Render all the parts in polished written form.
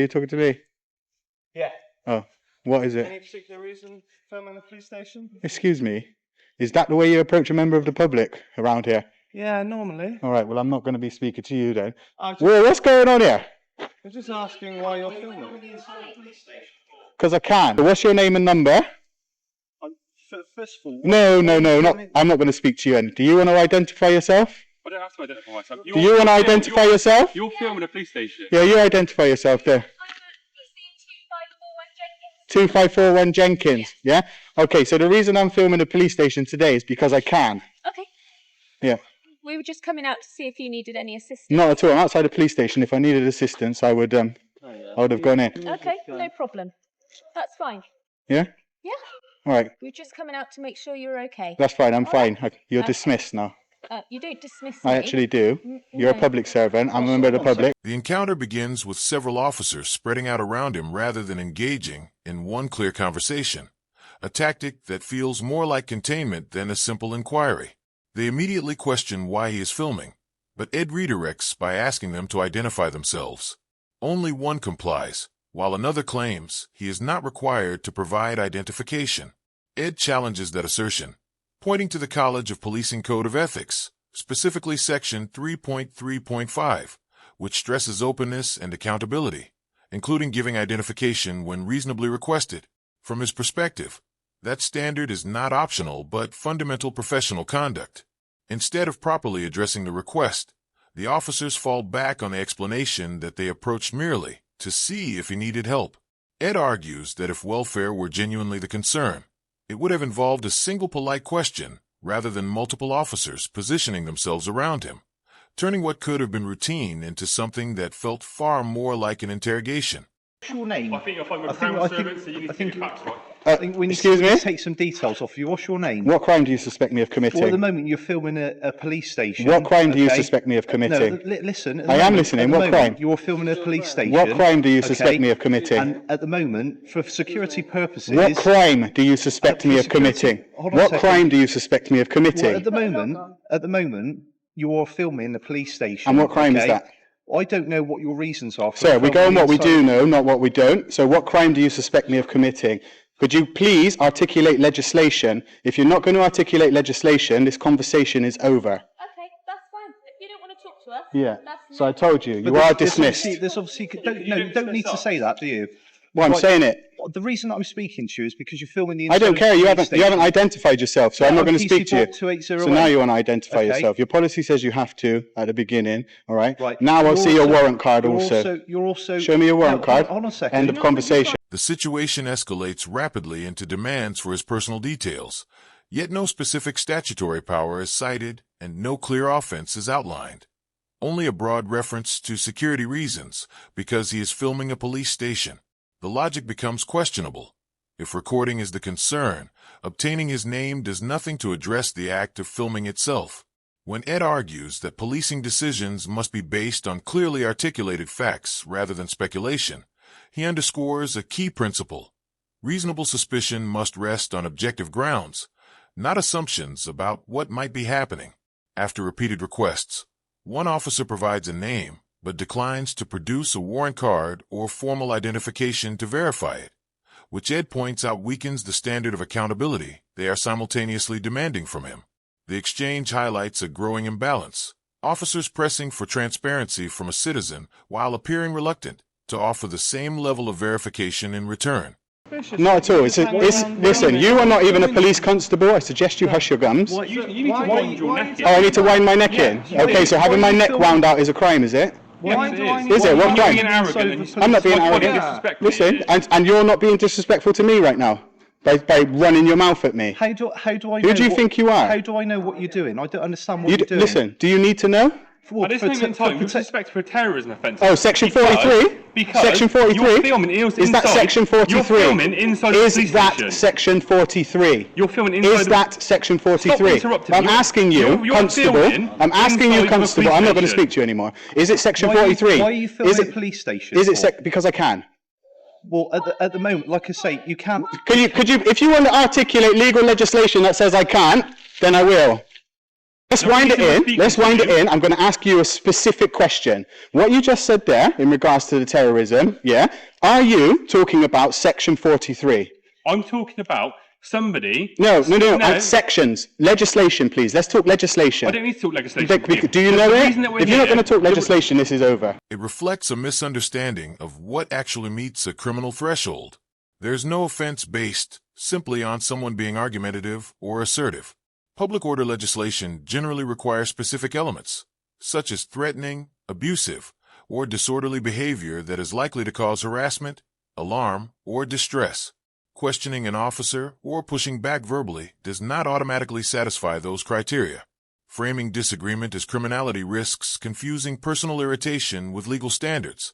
Are you talking to me? Yeah. Oh, what is it? Any particular reason filming the police station? Excuse me? Is that the way you approach a member of the public around here? Yeah, normally. All right, well, I'm not going to be speaking to you then. I'm Whoa, what's going on here? just asking why you're filming. Because I can. So what's your name and number? First of all... No, I'm not going to speak to you. Do you want to identify yourself? I don't have to identify myself. Do you want to identify yourself? You're filming a police station. Yeah, you identify yourself there. 2541 Jenkins, yeah? Okay, so the reason I'm filming a police station today is because I can. Okay. Yeah. We were just coming out to see if you needed any assistance. Not at all. I'm outside the police station. If I needed assistance, I would have gone in. Okay, no problem. That's fine. Yeah? Yeah. All right. We were just coming out to make sure you're okay. That's fine. I'm All fine. right. You're dismissed now. You don't dismiss me. I actually do. You're a public servant. I'm a member of the public. The encounter begins with several officers spreading out around him rather than engaging in one clear conversation, a tactic that feels more like containment than a simple inquiry. They immediately question why he is filming, but Ed redirects by asking them to identify themselves. Only one complies, while another claims he is not required to provide identification. Ed challenges that assertion, pointing to the College of Policing Code of Ethics, specifically Section 3.3.5, which stresses openness and accountability, including giving identification when reasonably requested. From his perspective, that standard is not optional but fundamental professional conduct. Instead of properly addressing the request, the officers fall back on the explanation that they approached merely to see if he needed help. Ed argues that if welfare were genuinely the concern, it would have involved a single polite question rather than multiple officers positioning themselves around him, turning what could have been routine into something that felt far more like an interrogation. What's your name? I think you're fine with criminal servants, so you need to get facts right. I think we need to take some details off you. What's your name? What crime do you suspect me of committing? Well, at the moment, you're filming a police station. What crime do you suspect me of committing? No, listen. I am listening. What crime? You're filming a police station. What crime do you suspect me of committing? And at the moment, for security purposes... What crime do you suspect me of committing? What crime do you suspect me of committing? Well, at the moment, you're filming a police station. And what crime is that? I don't know what your reasons are. Sir, we go on what we do know, not what we don't. So what crime do you suspect me of committing? Could you please articulate legislation? If you're not going to articulate legislation, this conversation is over. Okay, that's fine. If you don't want to talk to us, Yeah. that's So I told you, you are dismissed. There's obviously you don't need to say that, do you? Well, I'm saying it. The reason I'm speaking to you is because you're filming the... I don't care. You haven't identified yourself, so I'm not going to speak to you. So now you want to identify yourself. Your policy says you have to at the beginning. All right. Now I'll see your warrant card also. You're also... Show me your warrant card. Hold on a second. End of conversation. The situation escalates rapidly into demands for his personal details, yet no specific statutory power is cited and no clear offense is outlined. Only a broad reference to security reasons because he is filming a police station. The logic becomes questionable. If recording is the concern, obtaining his name does nothing to address the act of filming itself. When Ed argues that policing decisions must be based on clearly articulated facts rather than speculation, he underscores a key principle. Reasonable suspicion must rest on objective grounds, not assumptions about what might be happening. After repeated requests, one officer provides a name, but declines to produce a warrant card or formal identification to verify it, which Ed points out weakens the standard of accountability they are simultaneously demanding from him. The exchange highlights a growing imbalance, officers pressing for transparency from a citizen while appearing reluctant to offer the same level of verification in return. Not at all. Listen, you are not even a police constable. I suggest you hush your gums. You need to wind your neck in. Oh, I need to wind my neck in? Okay, so having my neck wound out is a crime, is it? Yes, Is it? What crime? I'm not being arrogant. arrogant. Listen, and you're not being disrespectful to me right now by running your mouth at me. How do I know? Who do you think you are? How do I know what you're doing? I don't understand what you're doing. Listen, do you need to know? At this moment in time, you're suspected for a terrorism offence. Oh, Section 43? Section 43? You're filming is that Section 43? You're filming inside the police station. Is that Section 43? You're filming inside Is that Section 43? Stop interrupting. I'm asking you, Constable. I'm asking you, Constable. I'm not going to speak to you anymore. Is it Section 43? Why are you filming a police station? Is it because I can? Well, at the moment, like I say, you can't. Could you, if you want to articulate legal legislation that says I can't, then I will. Let's The wind it reason we're in. speaking Let's to wind it you- in. I'm going to ask you a specific question. What you just said there in regards to the terrorism, yeah, are you talking about Section 43? I'm talking about somebody... No. Sections. Legislation, please. Let's talk legislation. I don't need to talk legislation. Do you know The it? reason that we're If you're not here- going to talk legislation, this is over. It reflects a misunderstanding of what actually meets a criminal threshold. There's no offense based simply on someone being argumentative or assertive. Public order legislation generally requires specific elements, such as threatening, abusive, or disorderly behavior that is likely to cause harassment, alarm, or distress. Questioning an officer or pushing back verbally does not automatically satisfy those criteria. Framing disagreement as criminality risks confusing personal irritation with legal standards.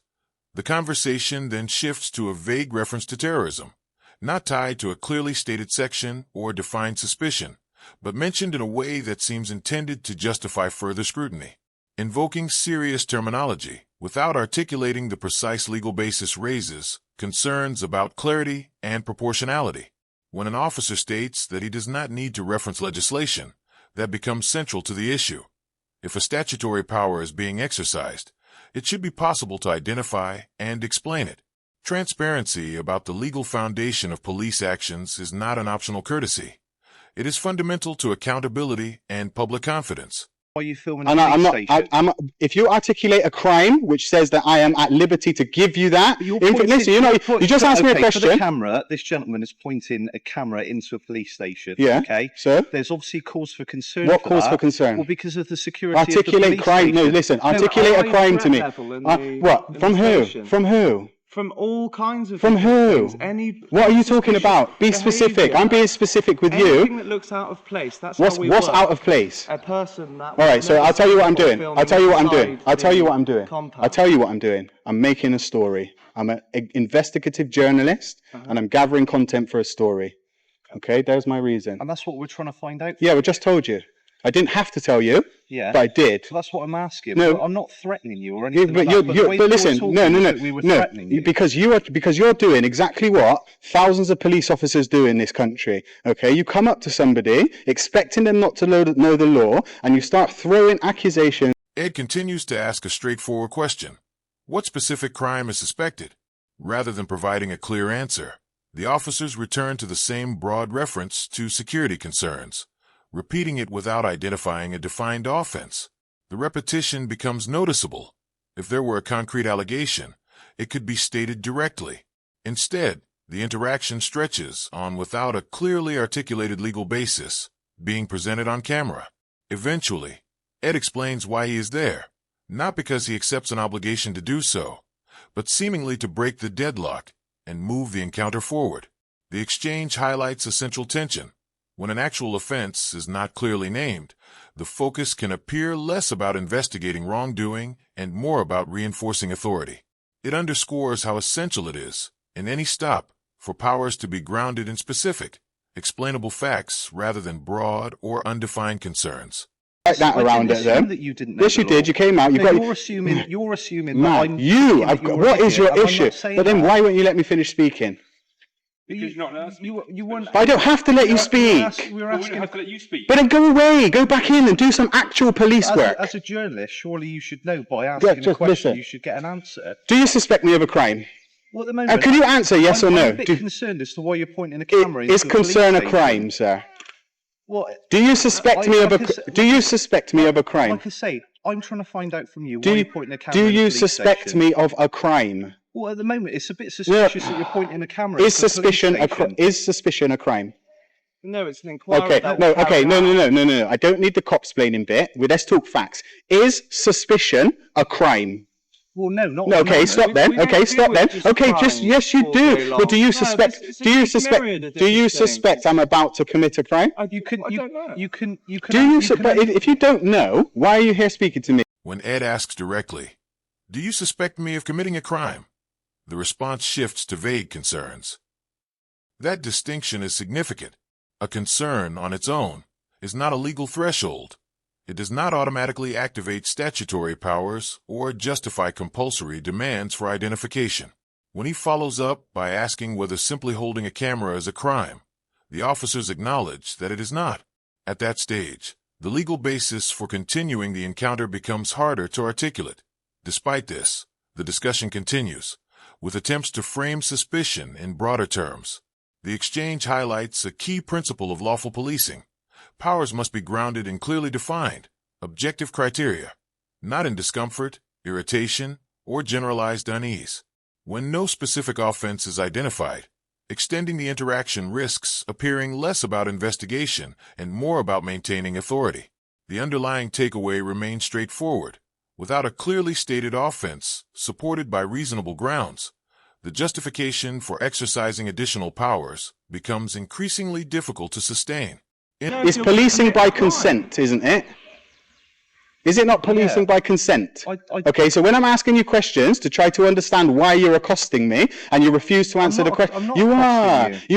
The conversation then shifts to a vague reference to terrorism, not tied to a clearly stated section or defined suspicion, but mentioned in a way that seems intended to justify further scrutiny. Invoking serious terminology without articulating the precise legal basis raises concerns about clarity and proportionality. When an officer states that he does not need to reference legislation, that becomes central to the issue. If a statutory power is being exercised, it should be possible to identify and explain it. Transparency about the legal foundation of police actions is not an optional courtesy. It is fundamental to accountability and public confidence. Why are you filming a And police station? if you articulate a crime which says that I am at liberty to give you that, You're listen, you just asked me a For the question. camera, this gentleman is pointing a camera into a police station. Yeah. Okay. So, There's obviously cause for concern. what for cause that. for concern? Well, because of the security of the Articulate police crime. No, station. listen. No, Articulate a a crime to me. in From the who? station. From who? From all kinds of From different who? things. What are you talking about? Be specific. I'm being specific with Anything you. that looks out of place. That's What's how we what's work. out of place? A person that. All right, so I'll tell you what I'm doing. I'll tell you what I'm doing. I'll tell you what I'm doing. Compound. I'll tell you what I'm doing. I'm making a story. I'm an investigative journalist, and I'm gathering content for a story. Okay, there's my reason. And that's what we're trying to find out. Yeah, we just told you. I didn't have to tell you, Yeah. but I did. So that's what I'm asking. No. But I'm not threatening you or Yeah, anything. but like that, the way but you're listen, talking no, is that we were threatening you. because you're doing exactly what thousands of police officers do in this country. Okay, you come up to somebody expecting them not to know the law, and you start throwing accusations. Ed continues to ask a straightforward question. What specific crime is suspected? Rather than providing a clear answer, the officers return to the same broad reference to security concerns, repeating it without identifying a defined offense. The repetition becomes noticeable. If there were a concrete allegation, it could be stated directly. Instead, the interaction stretches on without a clearly articulated legal basis being presented on camera. Eventually, Ed explains why he is there, not because he accepts an obligation to do so, but seemingly to break the deadlock and move the encounter forward. The exchange highlights a central tension. When an actual offense is not clearly named, the focus can appear less about investigating wrongdoing and more about reinforcing authority. It underscores how essential it is, in any stop, for powers to be grounded in specific, explainable facts rather than broad or undefined concerns. Like that I around didn't it then. assume that you didn't know Yes, the you did. law. You came out. You No, got. you're assuming that Man, I'm you. thinking I've that got, you're what an is your idiot. I'm issue? not saying But then that. why won't you let me finish speaking? Because you're not allowed to speak. You weren't. I don't have to let you speak. We were Well, we don't asking. have to let you speak. But then go away. Go back in and do some actual police work. As a journalist, surely you should know by asking a just question, listen. you should get an answer. Do you suspect me of a crime? Well, at the moment, Can you answer yes or I'm no? a bit Do- concerned as to why you're pointing a camera. Is into a police concern a station. crime, sir? What? Do you suspect me of a? Do you suspect me of a crime? Like I say, I'm trying to find out from you Do why you, you're pointing a camera. do into a you police suspect station. me of a crime? Well, at the moment, it's a bit suspicious that you're pointing a camera. Is into a police suspicion station. is suspicion a crime? No, it's an inquiry. Okay, that no, will okay, carry no. out. I don't need the cops explaining bit. Let's talk facts. Is suspicion a crime? Well, no, not. No, at the okay, moment. stop then. we don't Okay, deal stop with then. just Okay, just crime yes, you all do. day But do long. you No, suspect? it's Do you a suspect? myriad of Do you different things. suspect I'm about to commit a crime? You can. I don't know. You can. You can. Do you? can But if you don't know, why are you here speaking to me? When Ed asks directly, "Do you suspect me of committing a crime?" the response shifts to vague concerns. That distinction is significant. A concern on its own is not a legal threshold. It does not automatically activate statutory powers or justify compulsory demands for identification. When he follows up by asking whether simply holding a camera is a crime, the officers acknowledge that it is not. At that stage, The legal basis for continuing the encounter becomes harder to articulate. Despite this, the discussion continues, with attempts to frame suspicion in broader terms. The exchange highlights a key principle of lawful policing. Powers must be grounded in clearly defined, objective criteria, not in discomfort, irritation, or generalized unease. When no specific offense is identified, extending the interaction risks appearing less about investigation and more about maintaining authority. The underlying takeaway remains straightforward. Without a clearly stated offense, supported by reasonable grounds, the justification for exercising additional powers becomes increasingly difficult to sustain. It's policing by consent, isn't it? Is it not policing by consent? Okay, so when I'm asking you questions to try to understand why you're accosting me and you refuse to answer the question, you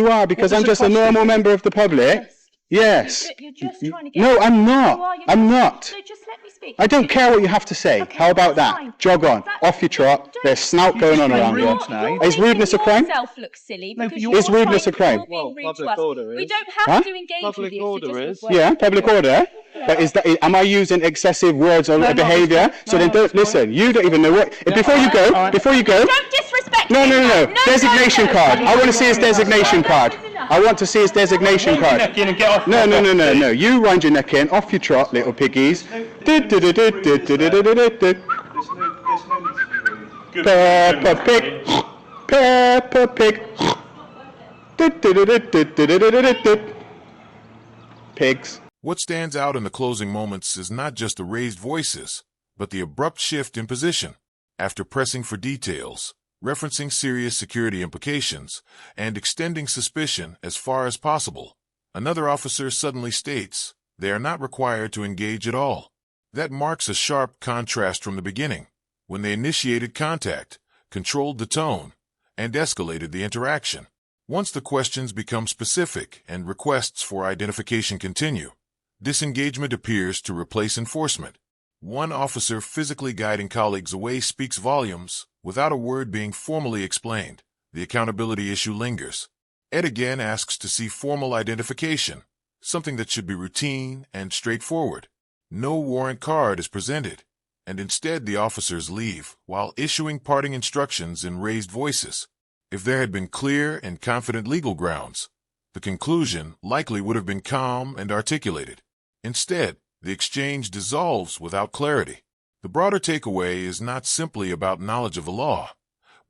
are, because I'm just a normal member of the public. Yes. You're just trying to get... No, I'm not. I'm not. No, just let me speak. I don't care what you have to say. Okay, How about that's that? fine. Jog on. Off your trot. There's snout going on around rude here. now. Is rudeness a crime? Yourself look silly No, because but you're Is rudeness a trying- crime? you're being Well, rude public to us. order We is. don't have Huh? to engage Public with you. order so just is. work. Yeah, public order. But am I using excessive words or No, behaviour? So then don't listen. You don't even know what. Before you go. Don't disrespect No, him no, now. no. Designation card. I want to see his designation card. I want to see his designation card. Neck in and get off. No, no, no, no, no. You wind your neck in, off your trot, little piggies. Peppa Pig. Peppa Pig. Pigs. What stands out in the closing moments is not just the raised voices, but the abrupt shift in position. After pressing for details, referencing serious security implications, and extending suspicion as far as possible, another officer suddenly states they are not required to engage at all. That marks a sharp contrast from the beginning, when they initiated contact, controlled the tone, and escalated the interaction. Once the questions become specific and requests for identification continue, disengagement appears to replace enforcement. One officer physically guiding colleagues away speaks volumes without a word being formally explained. The accountability issue lingers. Ed again asks to see formal identification, something that should be routine and straightforward. No warrant card is presented, and instead the officers leave while issuing parting instructions in raised voices. If there had been clear and confident legal grounds, the conclusion likely would have been calm and articulated. Instead, the exchange dissolves without clarity. The broader takeaway is not simply about knowledge of the law,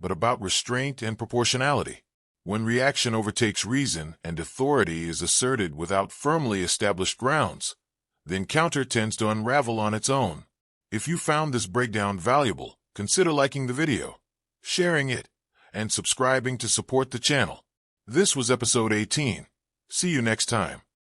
but about restraint and proportionality. When reaction overtakes reason and authority is asserted without firmly established grounds, the encounter tends to unravel on its own. If you found this breakdown valuable, consider liking the video, sharing it, and subscribing to support the channel. This was episode 18. See you next time.